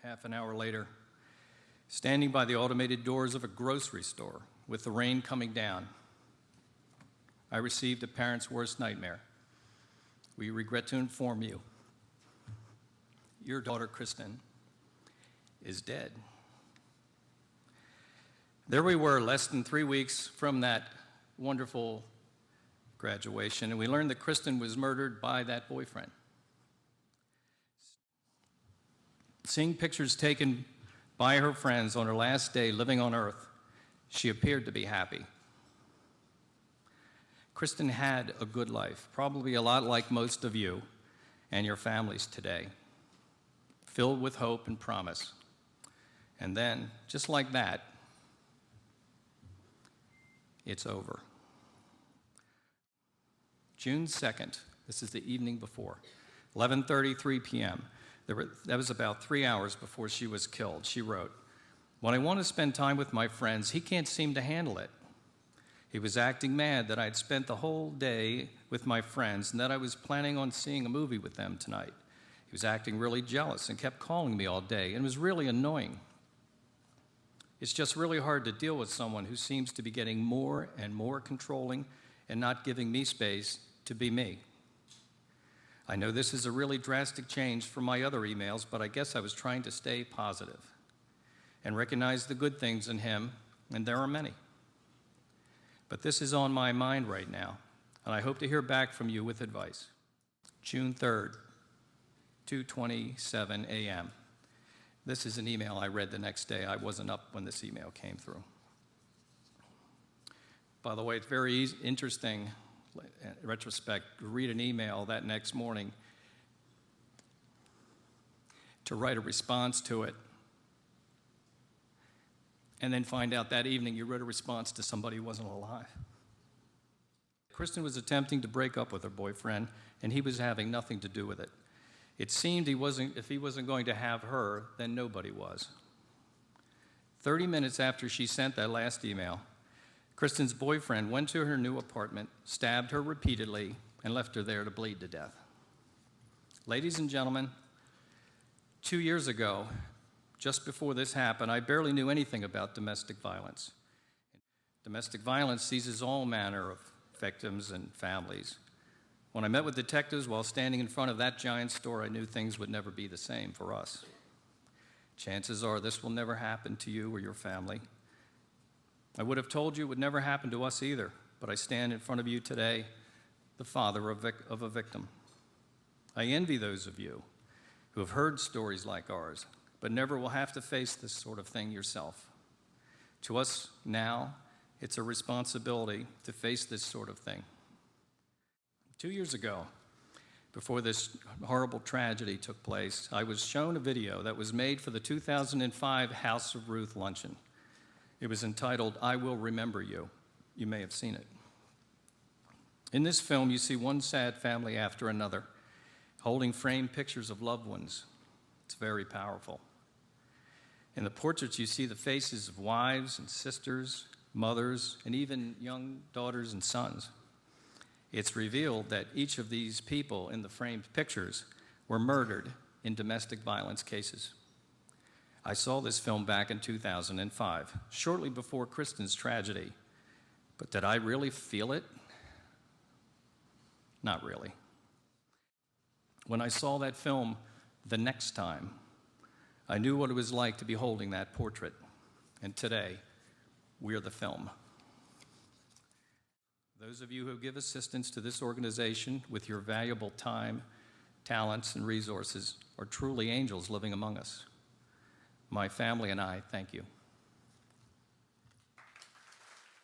Half an hour later, standing by the automated doors of a grocery store with the rain coming down, I received a parent's worst nightmare. We regret to inform you, your daughter, Kristen, is dead. There we were, less than 3 weeks from that wonderful graduation, and we learned that Kristen was murdered by that boyfriend. Seeing pictures taken by her friends on her last day living on Earth, she appeared to be happy. Kristen had a good life, probably a lot like most of you and your families today, filled with hope and promise. And then, just like that, it's over. June 2nd, this is the evening before, 11:33 p.m. That was about 3 hours before she was killed. She wrote, "When I want to spend time with my friends, he can't seem to handle it. He was acting mad that I'd spent the whole day with my friends and that I was planning on seeing a movie with them tonight. He was acting really jealous and kept calling me all day and was really annoying. It's just really hard to deal with someone who seems to be getting more and more controlling and not giving me space to be me. I know this is a really drastic change from my other emails, but I guess I was trying to stay positive and recognize the good things in him, and there are many. But this is on my mind right now, and I hope to hear back from you with advice." June 3rd, 2:27 a.m. This is an email I read the next day. I wasn't up when this email came through. By the way, it's very interesting, in retrospect, to read an email that next morning, to write a response to it, and then find out that evening you wrote a response to somebody who wasn't alive. Kristen was attempting to break up with her boyfriend, and he was having nothing to do with it. It seemed if he wasn't going to have her, then nobody was. 30 minutes after she sent that last email, Kristen's boyfriend went to her new apartment, stabbed her repeatedly, and left her there to bleed to death. Ladies and gentlemen, 2 years ago, just before this happened, I barely knew anything about domestic violence. Domestic violence seizes all manner of victims and families. When I met with detectives while standing in front of that giant store, I knew things would never be the same for us. Chances are this will never happen to you or your family. I would have told you it would never happen to us either, but I stand in front of you today, the father of a victim. I envy those of you who have heard stories like ours, but never will have to face this sort of thing yourself. To us now, it's a responsibility to face this sort of thing. 2 years ago, before this horrible tragedy took place, I was shown a video that was made for the 2005 House of Ruth luncheon. It was entitled, "I Will Remember You." You may have seen it. In this film, you see one sad family after another, holding framed pictures of loved ones. It's very powerful. In the portraits, you see the faces of wives and sisters, mothers, and even young daughters and sons. It's revealed that each of these people in the framed pictures were murdered in domestic violence cases. I saw this film back in 2005, shortly before Kristen's tragedy. But did I really feel it? Not really. When I saw that film the next time, I knew what it was like to be holding that portrait. And today, we're the film. Those of you who give assistance to this organization with your valuable time, talents, and resources are truly angels living among us. My family and I thank you.